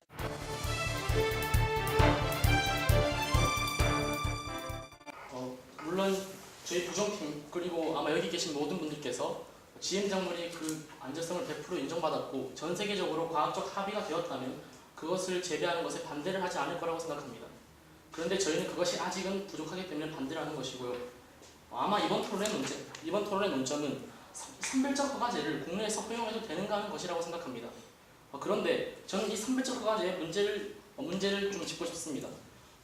물론 저희 부정팀 그리고 아마 여기 계신 모든 분들께서 GM 작물이 그 안전성을 100% 인정받았고 전 세계적으로 과학적 합의가 되었다면 그것을 재배하는 것에 반대를 하지 않을 거라고 생각합니다. 그런데 저희는 그것이 아직은 부족하기 때문에 반대를 하는 것이고요. 아마 이번 토론의 논점은 선별적 허가제를 국내에서 허용해도 되는가 하는 것이라고 생각합니다. 그런데 저는 이 선별적 허가제의 문제를 좀 짚고 싶습니다.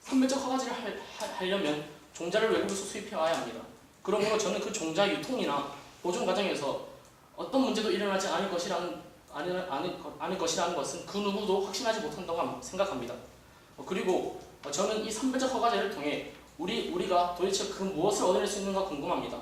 선별적 허가제를 하려면 종자를 외국에서 수입해 와야 합니다. 그러므로 저는 그 종자 유통이나 보존 과정에서 어떤 문제도 일어나지 않을 것이라는 것은 그 누구도 확신하지 못한다고 생각합니다. 그리고 저는 이 선별적 허가제를 통해 우리가 도대체 그 무엇을 얻어낼 수 있는가 궁금합니다.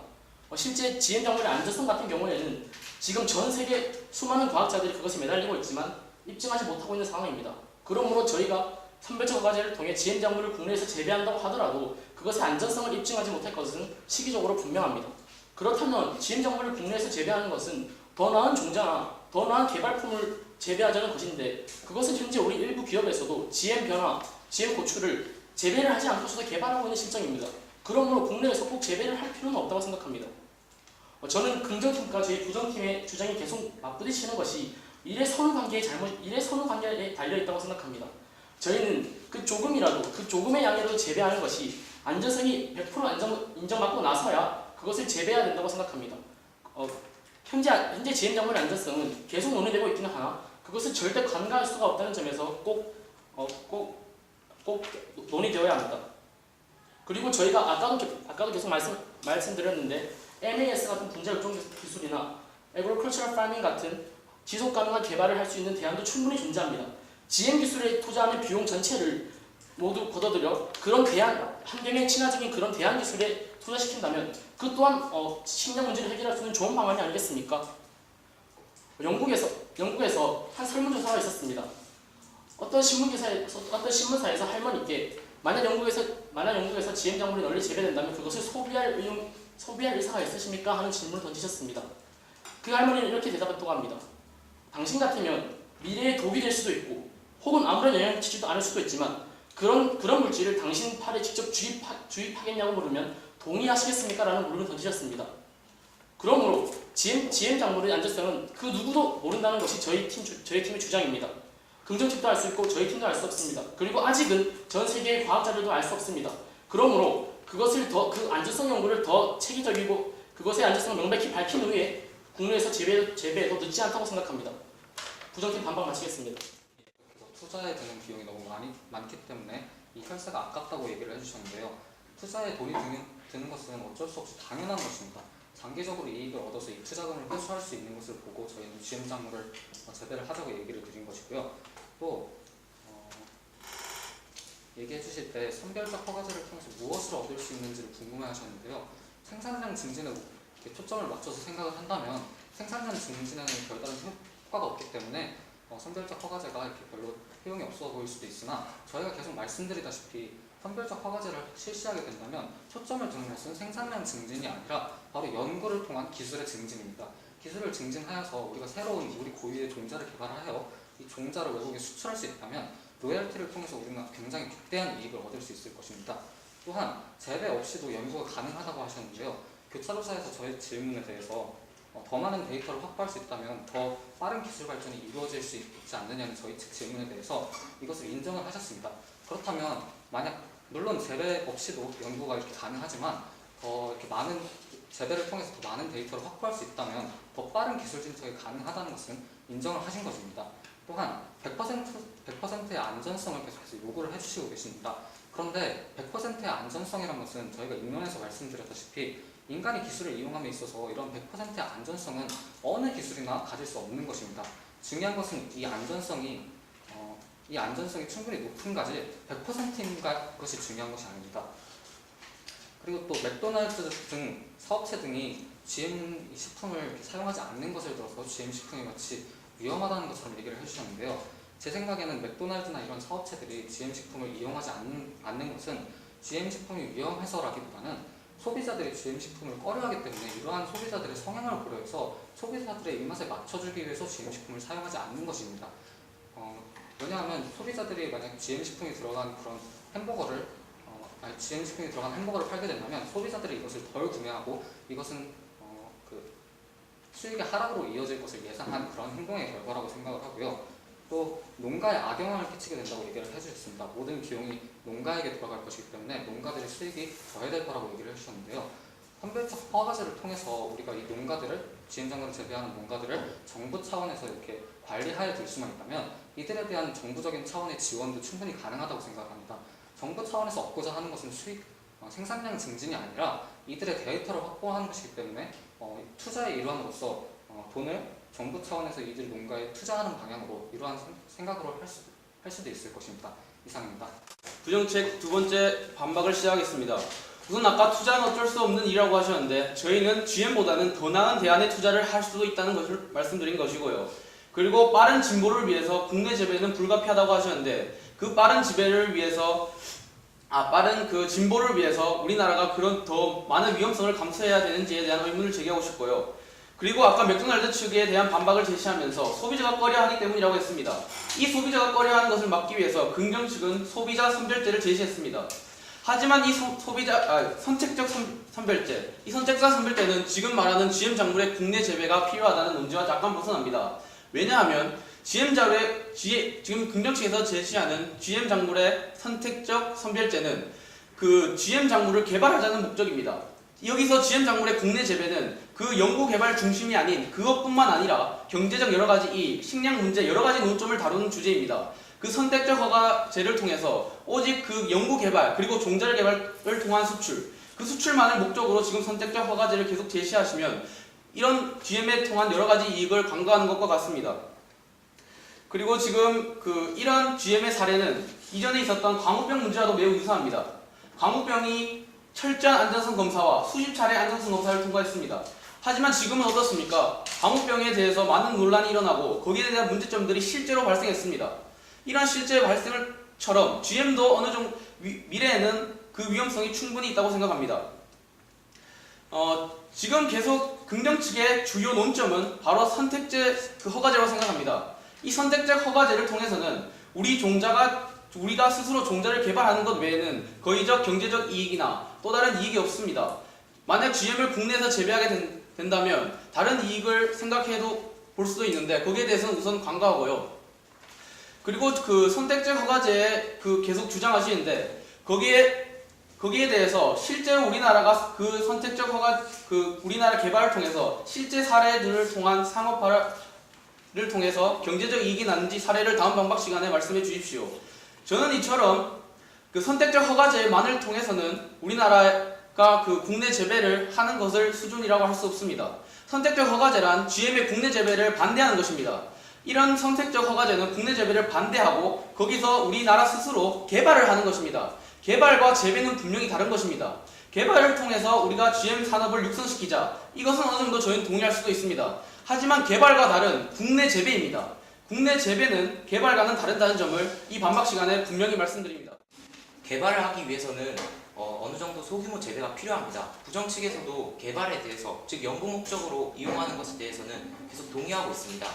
실제 GM 작물의 안전성 같은 경우에는 지금 전 세계 수많은 과학자들이 그것에 매달리고 있지만 입증하지 못하고 있는 상황입니다. 그러므로 저희가 선별적 허가제를 통해 GM 작물을 국내에서 재배한다고 하더라도 그것의 안전성을 입증하지 못할 것은 시기적으로 분명합니다. 그렇다면 GM 작물을 국내에서 재배하는 것은 더 나은 종자나 더 나은 개발품을 재배하자는 것인데 그것은 현재 우리 일부 기업에서도 GM 변화, GM 고추를 재배를 하지 않고서도 개발하고 있는 실정입니다. 그러므로 국내에서 꼭 재배를 할 필요는 없다고 생각합니다. 저는 긍정팀과 저희 부정팀의 주장이 계속 맞부딪히는 것이 일의 선후관계에 달려있다고 생각합니다. 저희는 그 조금의 양이라도 재배하는 것이 안전성이 100% 인정받고 나서야 그것을 재배해야 된다고 생각합니다. 현재 GM 작물의 안전성은 계속 논의되고 있기는 하나 그것을 절대 간과할 수가 없다는 점에서 꼭 논의되어야 합니다. 그리고 저희가 아까도 계속 말씀드렸는데 MAS 같은 분자 유통 기술이나 Agricultural Farming 같은 지속 가능한 개발을 할 수 있는 대안도 충분히 존재합니다. GM 기술에 투자하는 비용 전체를 모두 걷어들여 그런 대안, 환경에 친화적인 그런 대안 기술에 투자시킨다면 그 또한 식량 문제를 해결할 수 있는 좋은 방안이 아니겠습니까? 영국에서 한 설문조사가 있었습니다. 어떤 신문사에서 할머니께 만약 영국에서 GM 작물이 널리 재배된다면 그것을 소비할 의사가 있으십니까? 하는 질문을 던지셨습니다. 그 할머니는 이렇게 대답했다고 합니다. 당신 같으면 미래에 독이 될 수도 있고 혹은 아무런 영향을 미치지도 않을 수도 있지만 그런 물질을 당신 팔에 직접 주입하겠냐고 물으면 동의하시겠습니까? 라는 물음을 던지셨습니다. 그러므로 GM 작물의 안전성은 그 누구도 모른다는 것이 저희 팀의 주장입니다. 긍정팀도 알 수 있고 저희 팀도 알 수 없습니다. 그리고 아직은 전 세계의 과학자들도 알 수 없습니다. 그러므로 그 안전성 연구를 더 체계적이고 그것의 안전성을 명백히 밝힌 후에 국내에서 재배해도 늦지 않다고 생각합니다. 부정팀 반박 마치겠습니다. 투자에 드는 비용이 너무 많기 때문에 이 혈세가 아깝다고 얘기를 해주셨는데요. 투자에 돈이 드는 것은 어쩔 수 없이 당연한 것입니다. 장기적으로 이익을 얻어서 이 투자금을 회수할 수 있는 것을 보고 저희는 GM 작물을 재배를 하자고 얘기를 드린 것이고요. 또 얘기해 주실 때 선별적 허가제를 통해서 무엇을 얻을 수 있는지를 궁금해하셨는데요. 생산량 증진에 초점을 맞춰서 생각을 한다면 생산량 증진에는 별다른 효과가 없기 때문에 선별적 허가제가 이렇게 별로 효용이 없어 보일 수도 있으나 저희가 계속 말씀드리다시피 선별적 허가제를 실시하게 된다면 초점을 두는 것은 생산량 증진이 아니라 바로 연구를 통한 기술의 증진입니다. 기술을 증진하여서 우리가 새로운 우리 고유의 종자를 개발하여 이 종자를 외국에 수출할 수 있다면 로열티를 통해서 우리는 굉장히 극대한 이익을 얻을 수 있을 것입니다. 또한 재배 없이도 연구가 가능하다고 하셨는데요. 교차로사에서 저희 질문에 대해서 더 많은 데이터를 확보할 수 있다면 더 빠른 기술 발전이 이루어질 수 있지 않느냐는 저희 측 질문에 대해서 이것을 인정을 하셨습니다. 그렇다면 만약 물론 재배 없이도 연구가 이렇게 가능하지만 더 이렇게 많은 재배를 통해서 더 많은 데이터를 확보할 수 있다면 더 빠른 기술 진척이 가능하다는 것은 인정을 하신 것입니다. 또한 100%의 안전성을 계속해서 요구를 해주시고 계십니다. 그런데 100%의 안전성이란 것은 저희가 입론에서 말씀드렸다시피 인간이 기술을 이용함에 있어서 이런 100%의 안전성은 어느 기술이나 가질 수 없는 것입니다. 중요한 것은 이 안전성이 충분히 높은가지 100%인 것이 중요한 것이 아닙니다. 그리고 또 맥도날드 등 사업체 등이 GM 식품을 사용하지 않는 것을 들어서 GM 식품이 마치 위험하다는 것처럼 얘기를 해주셨는데요. 제 생각에는 맥도날드나 이런 사업체들이 GM 식품을 이용하지 않는 것은 GM 식품이 위험해서라기보다는 소비자들이 GM 식품을 꺼려하기 때문에 이러한 소비자들의 성향을 고려해서 소비자들의 입맛에 맞춰주기 위해서 GM 식품을 사용하지 않는 것입니다. 왜냐하면 소비자들이 만약 GM 식품이 들어간 그런 GM 식품이 들어간 햄버거를 팔게 된다면 소비자들이 이것을 덜 구매하고 이것은 수익의 하락으로 이어질 것을 예상한 그런 행동의 결과라고 생각을 하고요. 또 농가에 악영향을 끼치게 된다고 얘기를 해주셨습니다. 모든 비용이 농가에게 돌아갈 것이기 때문에 농가들의 수익이 저해될 거라고 얘기를 해주셨는데요. 선별적 허가제를 통해서 우리가 이 농가들을 GM작물을 재배하는 농가들을 정부 차원에서 이렇게 관리하에 둘 수만 있다면 이들에 대한 정부적인 차원의 지원도 충분히 가능하다고 생각합니다. 정부 차원에서 얻고자 하는 것은 생산량 증진이 아니라 이들의 데이터를 확보하는 것이기 때문에 투자의 일환으로서 돈을 정부 차원에서 이들 농가에 투자하는 방향으로 이러한 생각으로 할 수도 있을 것입니다. 이상입니다. 부정책 두 번째 반박을 시작하겠습니다. 우선 아까 투자는 어쩔 수 없는 일이라고 하셨는데 저희는 GM보다는 더 나은 대안에 투자를 할 수도 있다는 것을 말씀드린 것이고요. 그리고 빠른 진보를 위해서 국내 재배는 불가피하다고 하셨는데 그 빠른 재배를 위해서 빠른 그 진보를 위해서 우리나라가 그런 더 많은 위험성을 감수해야 되는지에 대한 의문을 제기하고 싶고요. 그리고 아까 맥도날드 측에 대한 반박을 제시하면서 소비자가 꺼려하기 때문이라고 했습니다. 이 소비자가 꺼려하는 것을 막기 위해서 긍정 측은 소비자 선별제를 제시했습니다. 하지만 이 선택적 선별제, 이 선택적 선별제는 지금 말하는 GM 작물의 국내 재배가 필요하다는 논지와 약간 벗어납니다. 왜냐하면 지금 긍정 측에서 제시하는 GM 작물의 선택적 선별제는 그 GM 작물을 개발하자는 목적입니다. 여기서 GM 작물의 국내 재배는 그 연구 개발 중심이 아닌 그것뿐만 아니라 경제적 여러 가지 이익, 식량 문제 여러 가지 논점을 다루는 주제입니다. 그 선택적 허가제를 통해서 오직 그 연구 개발 그리고 종자를 개발을 통한 수출, 그 수출만을 목적으로 지금 선택적 허가제를 계속 제시하시면 이런 GM에 통한 여러 가지 이익을 강조하는 것과 같습니다. 그리고 지금 이런 GM의 사례는 이전에 있었던 광우병 문제와도 매우 유사합니다. 광우병이 철저한 안전성 검사와 수십 차례 안전성 검사를 통과했습니다. 하지만 지금은 어떻습니까? 광우병에 대해서 많은 논란이 일어나고 거기에 대한 문제점들이 실제로 발생했습니다. 이런 실제 발생을처럼 GM도 어느 정도 미래에는 그 위험성이 충분히 있다고 생각합니다. 지금 계속 긍정 측의 주요 논점은 바로 선택제 허가제라고 생각합니다. 이 선택적 허가제를 통해서는 우리가 스스로 종자를 개발하는 것 외에는 거의적 경제적 이익이나 또 다른 이익이 없습니다. 만약 GM을 국내에서 재배하게 된다면 다른 이익을 생각해도 볼 수도 있는데 거기에 대해서는 우선 관가하고요. 그리고 그 선택적 허가제에 계속 주장하시는데 거기에 대해서 실제로 우리나라가 그 선택적 우리나라 개발을 통해서 실제 사례들을 통한 상업화를 통해서 경제적 이익이 났는지 사례를 다음 반박 시간에 말씀해 주십시오. 저는 이처럼 그 선택적 허가제만을 통해서는 우리나라가 그 국내 재배를 하는 것을 수준이라고 할 수 없습니다. 선택적 허가제란 GM의 국내 재배를 반대하는 것입니다. 이런 선택적 허가제는 국내 재배를 반대하고 거기서 우리나라 스스로 개발을 하는 것입니다. 개발과 재배는 분명히 다른 것입니다. 개발을 통해서 우리가 GM 산업을 육성시키자. 이것은 어느 정도 저희는 동의할 수도 있습니다. 하지만 개발과 다른 국내 재배입니다. 국내 재배는 개발과는 다르다는 점을 이 반박 시간에 분명히 말씀드립니다. 개발을 하기 위해서는 어느 정도 소규모 재배가 필요합니다. 부정 측에서도 개발에 대해서, 즉 연구 목적으로 이용하는 것에 대해서는 계속 동의하고 있습니다.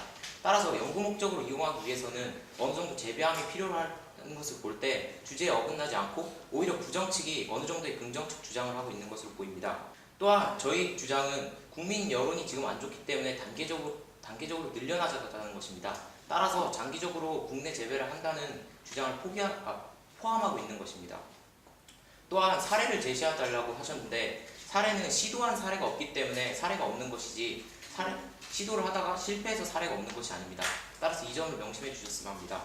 따라서 연구 목적으로 이용하기 위해서는 어느 정도 재배함이 필요한 것을 볼 때 주제에 어긋나지 않고 오히려 부정 측이 어느 정도의 긍정적 주장을 하고 있는 것으로 보입니다. 또한 저희 주장은 국민 여론이 지금 안 좋기 때문에 단계적으로 늘려나자는 것입니다. 따라서 장기적으로 국내 재배를 한다는 주장을 포함하고 있는 것입니다. 또한 사례를 제시해달라고 하셨는데 사례는 시도한 사례가 없기 때문에 사례가 없는 것이지 시도를 하다가 실패해서 사례가 없는 것이 아닙니다. 따라서 이 점을 명심해 주셨으면 합니다.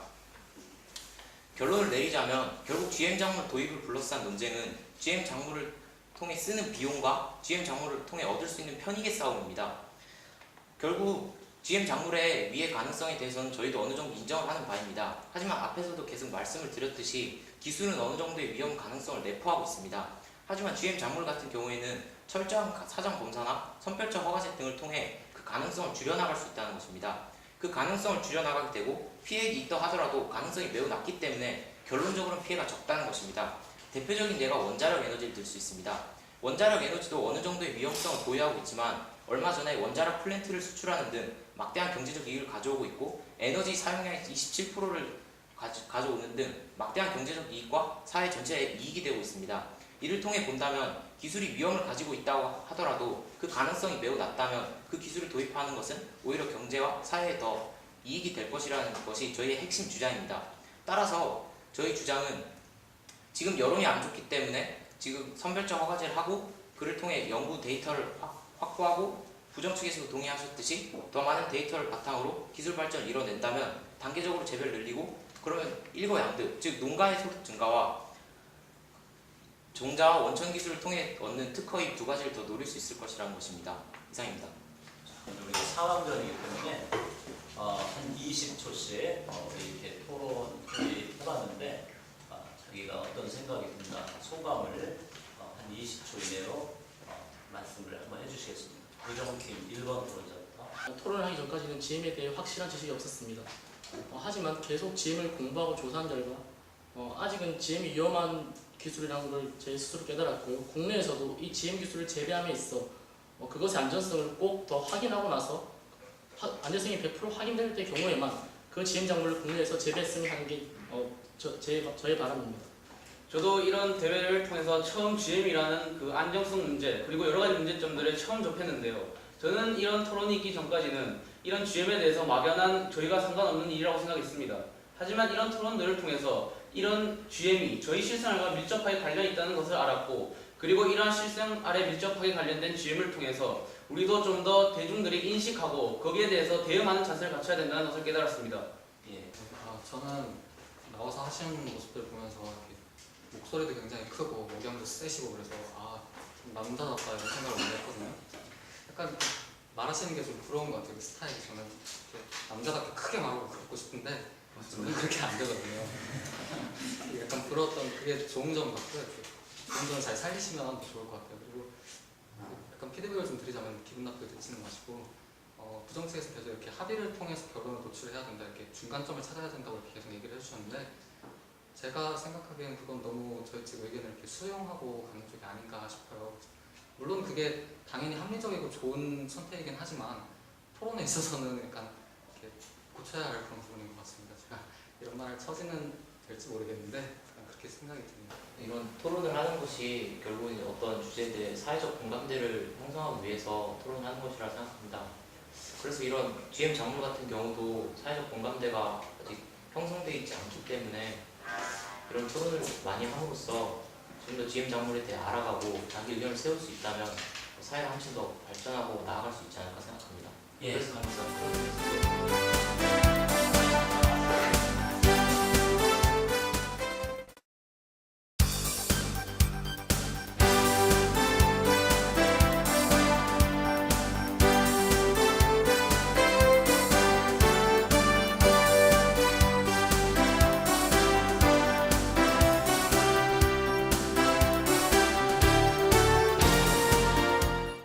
결론을 내리자면 결국 GM 작물 도입을 불러싼 논쟁은 GM 작물을 통해 쓰는 비용과 GM 작물을 통해 얻을 수 있는 편익의 싸움입니다. 결국 GM 작물의 미래 가능성에 대해서는 저희도 어느 정도 인정을 하는 바입니다. 하지만 앞에서도 계속 말씀을 드렸듯이 기술은 어느 정도의 위험 가능성을 내포하고 있습니다. 하지만 GM 작물 같은 경우에는 철저한 사전 검사나 선별적 허가제 등을 통해 그 가능성을 줄여나갈 수 있다는 것입니다. 그 가능성을 줄여나가게 되고 피해액이 있다 하더라도 가능성이 매우 낮기 때문에 결론적으로는 피해가 적다는 것입니다. 대표적인 예가 원자력 에너지를 들 수 있습니다. 원자력 에너지도 어느 정도의 위험성을 보유하고 있지만 얼마 전에 원자력 플랜트를 수출하는 등 막대한 경제적 이익을 가져오고 있고 에너지 사용량의 27%를 가져오는 등 막대한 경제적 이익과 사회 전체에 이익이 되고 있습니다. 이를 통해 본다면 기술이 위험을 가지고 있다고 하더라도 그 가능성이 매우 낮다면 그 기술을 도입하는 것은 오히려 경제와 사회에 더 이익이 될 것이라는 것이 저희의 핵심 주장입니다. 따라서 저희 주장은 지금 여론이 안 좋기 때문에 지금 선별적 허가제를 하고 그를 통해 연구 데이터를 확보하고 부정 측에서도 동의하셨듯이 더 많은 데이터를 바탕으로 기술 발전을 이뤄낸다면 단계적으로 재배를 늘리고 그러면 일거양득, 즉 농가의 소득 증가와 종자와 원천 기술을 통해 얻는 특허의 두 가지를 더 노릴 수 있을 것이라는 것입니다. 이상입니다. 우리 상황전이기 때문에 한 20초씩 이렇게 토론을 해봤는데 자기가 어떤 생각이 든다, 소감을 한 20초 이내로 말씀을 한번 해주시겠습니다. 고정팀 1번 토론자부터. 토론을 하기 전까지는 GM에 대해 확실한 지식이 없었습니다. 하지만 계속 GM을 공부하고 조사한 결과 아직은 GM이 위험한 기술이라는 걸 제 스스로 깨달았고요. 국내에서도 이 GM 기술을 재배함에 있어 그것의 안전성을 꼭 더 확인하고 나서 안전성이 100% 확인될 때 경우에만 그 GM 작물을 국내에서 재배했으면 하는 게 저의 바람입니다. 저도 이런 대회를 통해서 처음 GM이라는 그 안정성 문제 그리고 여러 가지 문제점들을 처음 접했는데요. 저는 이런 토론이 있기 전까지는 이런 GM에 대해서 막연한 저희가 상관없는 일이라고 생각했습니다. 하지만 이런 토론들을 통해서 이런 GM이 저희 실생활과 밀접하게 관련이 있다는 것을 알았고 그리고 이러한 실생활에 밀접하게 관련된 GM을 통해서 우리도 좀 더 대중들이 인식하고 거기에 대해서 대응하는 자세를 갖춰야 된다는 것을 깨달았습니다. 예. 저는 나와서 하시는 모습들 보면서 이렇게 목소리도 굉장히 크고 목염도 세시고 그래서 좀 남자답다 이런 생각을 많이 했거든요. 약간 말하시는 게 좀 부러운 것 같아요. 그 스타일이 저는 이렇게 남자답게 크게 말하고 그러고 싶은데 저는 그렇게 안 되거든요. 약간 부러웠던 그게 좋은 점 같고요. 좋은 점을 잘 살리시면 더 좋을 것 같아요. 그리고 약간 피드백을 좀 드리자면 기분 나쁘게 듣지는 마시고 부정 측에서 계속 이렇게 합의를 통해서 결론을 도출해야 된다 이렇게 중간점을 찾아야 된다고 이렇게 계속 얘기를 해주셨는데 제가 생각하기에는 그건 너무 저희 측 의견을 이렇게 수용하고 가는 쪽이 아닌가 싶어요. 물론 그게 당연히 합리적이고 좋은 선택이긴 하지만 토론에 있어서는 약간 이렇게 고쳐야 할 그런 부분인 것 같습니다. 제가 이런 말을 처지는 될지 모르겠는데 그렇게 생각이 듭니다. 이런 토론을 하는 것이 결국은 어떤 주제에 대해 사회적 공감대를 형성하기 위해서 토론하는 것이라 생각합니다. 그래서 이런 GM 작물 같은 경우도 사회적 공감대가 아직 형성되어 있지 않기 때문에 이런 토론을 많이 함으로써 좀 더 GM 작물에 대해 알아가고 자기 의견을 세울 수 있다면 사회가 한층 더 발전하고 나아갈 수 있지 않을까 생각합니다. 예. 그래서 감사합니다.